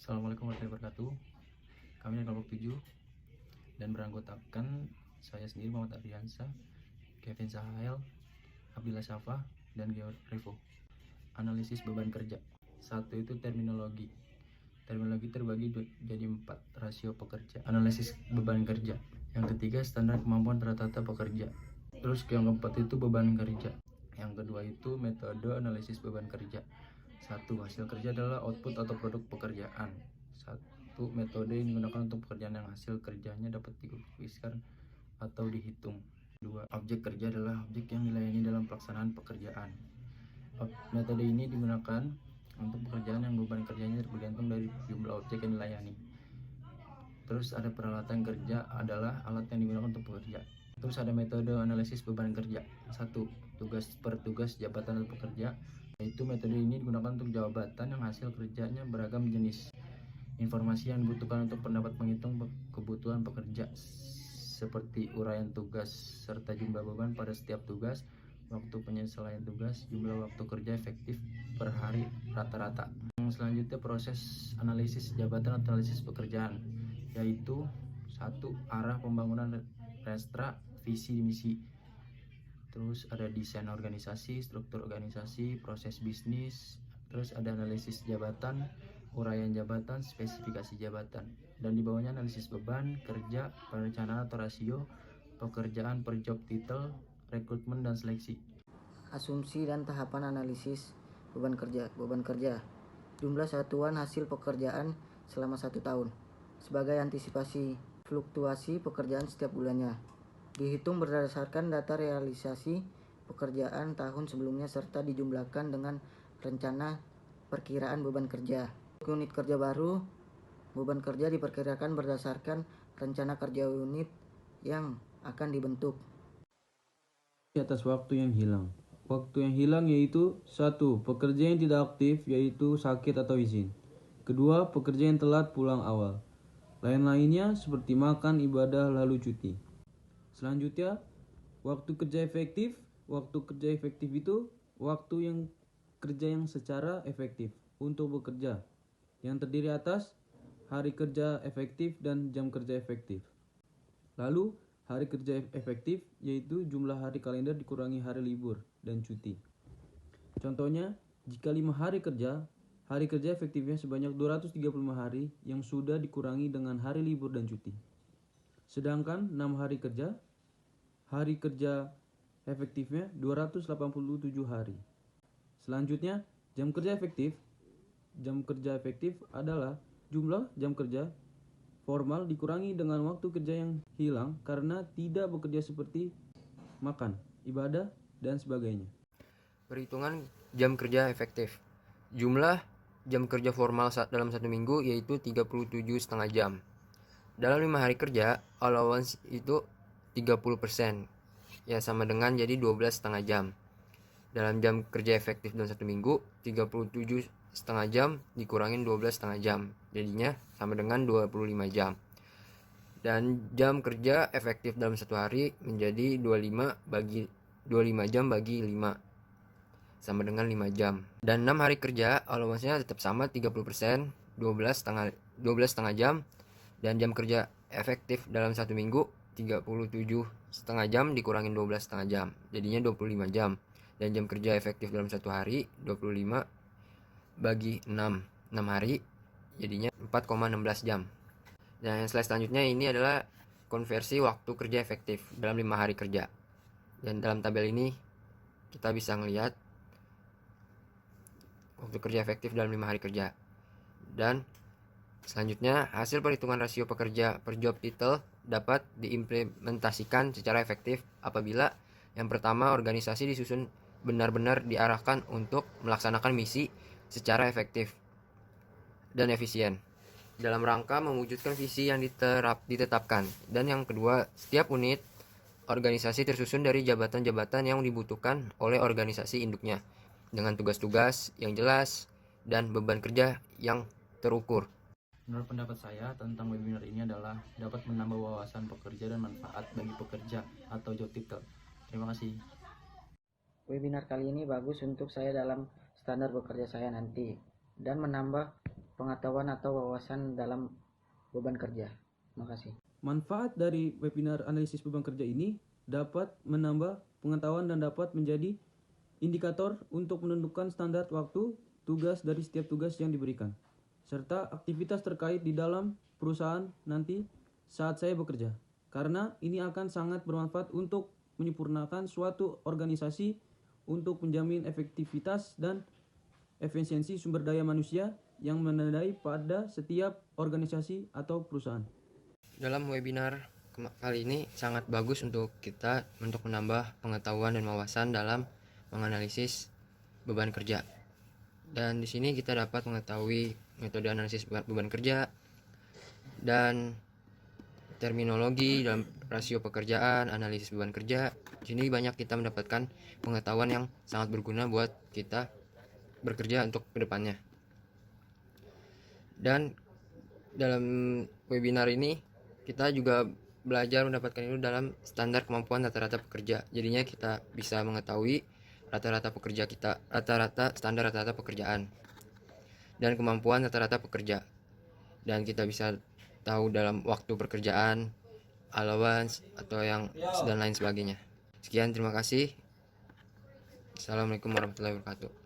Assalamualaikum warahmatullahi wabarakatuh. Kami dari kelompok 7 dan beranggotakan saya sendiri Muhammad Ardiansa, Kevin Sahael, Abdillah Syafa, dan Georg Revo. Analisis beban kerja. Satu itu terminologi. Terminologi terbagi jadi 4: rasio pekerja, analisis beban kerja. Yang ketiga, standar kemampuan rata-rata pekerja. Terus yang keempat itu beban kerja. Yang kedua itu metode analisis beban kerja. Satu, hasil kerja adalah output atau produk pekerjaan. Satu, metode yang digunakan untuk pekerjaan yang hasil kerjanya dapat dikuiskan atau dihitung. Dua, objek kerja adalah objek yang dilayani dalam pelaksanaan pekerjaan. Metode ini digunakan untuk pekerjaan yang beban kerjanya bergantung dari jumlah objek yang dilayani. Terus ada peralatan kerja adalah alat yang digunakan untuk bekerja. Terus ada metode analisis beban kerja. Satu, tugas per tugas jabatan atau pekerja. Yaitu metode ini digunakan untuk jabatan yang hasil kerjanya beragam jenis. Informasi yang dibutuhkan untuk pendapat menghitung kebutuhan pekerja seperti uraian tugas serta jumlah beban pada setiap tugas, waktu penyelesaian tugas, jumlah waktu kerja efektif per hari rata-rata. Selanjutnya proses analisis jabatan atau analisis pekerjaan, yaitu satu, arah pembangunan restra, visi misi. Terus ada desain organisasi, struktur organisasi, proses bisnis. Terus ada analisis jabatan, uraian jabatan, spesifikasi jabatan. Dan di bawahnya analisis beban kerja, perencanaan atau rasio, pekerjaan per job title, rekrutmen dan seleksi. Asumsi dan tahapan analisis beban kerja. Beban kerja, jumlah satuan hasil pekerjaan selama 1 tahun sebagai antisipasi fluktuasi pekerjaan setiap bulannya. Dihitung berdasarkan data realisasi pekerjaan tahun sebelumnya serta dijumlahkan dengan rencana perkiraan beban kerja. Unit kerja baru, beban kerja diperkirakan berdasarkan rencana kerja unit yang akan dibentuk. Atas waktu yang hilang. Waktu yang hilang yaitu 1. Pekerja yang tidak aktif yaitu sakit atau izin. Kedua, pekerja yang telat pulang awal. Lain-lainnya seperti makan, ibadah, lalu cuti. Selanjutnya, waktu kerja efektif. Waktu kerja efektif itu waktu yang kerja yang secara efektif untuk bekerja, yang terdiri atas hari kerja efektif dan jam kerja efektif. Lalu, hari kerja efektif yaitu jumlah hari kalender dikurangi hari libur dan cuti. Contohnya, jika 5 hari kerja efektifnya sebanyak 235 hari yang sudah dikurangi dengan hari libur dan cuti. Sedangkan 6 hari kerja efektifnya 287 hari. Selanjutnya, jam kerja efektif. Jam kerja efektif adalah jumlah jam kerja formal dikurangi dengan waktu kerja yang hilang karena tidak bekerja seperti makan, ibadah, dan sebagainya. Perhitungan jam kerja efektif. Jumlah jam kerja formal dalam 1 minggu yaitu 37,5 jam. Dalam 5 hari kerja, allowance itu 30%, ya sama dengan jadi 12,5 jam. Dalam jam kerja efektif dalam 1 minggu, 37,5 jam dikurangin 12,5 jam, jadinya sama dengan 25 jam. Dan jam kerja efektif dalam 1 hari menjadi 25 jam bagi 5, sama dengan 5 jam. Dan 6 hari kerja, allowance-nya tetap sama 30%, 12,5 jam. Dan jam kerja efektif dalam 1 minggu 37,5 jam dikurangin 12,5 jam, jadinya 25 jam. Dan jam kerja efektif dalam 1 hari 25 bagi 6 hari jadinya 4,16 jam. Dan yang slide selanjutnya ini adalah konversi waktu kerja efektif dalam 5 hari kerja. Dan dalam tabel ini kita bisa melihat waktu kerja efektif dalam 5 hari kerja. Dan selanjutnya, hasil perhitungan rasio pekerja per job title dapat diimplementasikan secara efektif apabila yang pertama, organisasi disusun benar-benar diarahkan untuk melaksanakan misi secara efektif dan efisien dalam rangka mewujudkan visi yang ditetapkan. Dan yang kedua, setiap unit organisasi tersusun dari jabatan-jabatan yang dibutuhkan oleh organisasi induknya dengan tugas-tugas yang jelas dan beban kerja yang terukur. Menurut pendapat saya tentang webinar ini adalah dapat menambah wawasan pekerja dan manfaat bagi pekerja atau job title. Terima kasih. Webinar kali ini bagus untuk saya dalam standar bekerja saya nanti dan menambah pengetahuan atau wawasan dalam beban kerja. Terima kasih. Manfaat dari webinar analisis beban kerja ini dapat menambah pengetahuan dan dapat menjadi indikator untuk menentukan standar waktu tugas dari setiap tugas yang diberikan, serta aktivitas terkait di dalam perusahaan nanti saat saya bekerja. Karena ini akan sangat bermanfaat untuk menyempurnakan suatu organisasi untuk menjamin efektivitas dan efisiensi sumber daya manusia yang menandai pada setiap organisasi atau perusahaan. Dalam webinar kali ini sangat bagus untuk kita untuk menambah pengetahuan dan wawasan dalam menganalisis beban kerja. Dan di sini kita dapat mengetahui metode analisis beban kerja dan terminologi dalam rasio pekerjaan, analisis beban kerja. Di sini banyak kita mendapatkan pengetahuan yang sangat berguna buat kita bekerja untuk kedepannya. Dan dalam webinar ini kita juga belajar mendapatkan itu dalam standar kemampuan rata-rata pekerja. Jadinya kita bisa mengetahui rata-rata pekerja kita, standar rata-rata pekerjaan dan kemampuan rata-rata pekerja. Dan kita bisa tahu dalam waktu pekerjaan, allowance atau yang dan lain sebagainya. Sekian, terima kasih. Assalamualaikum warahmatullahi wabarakatuh.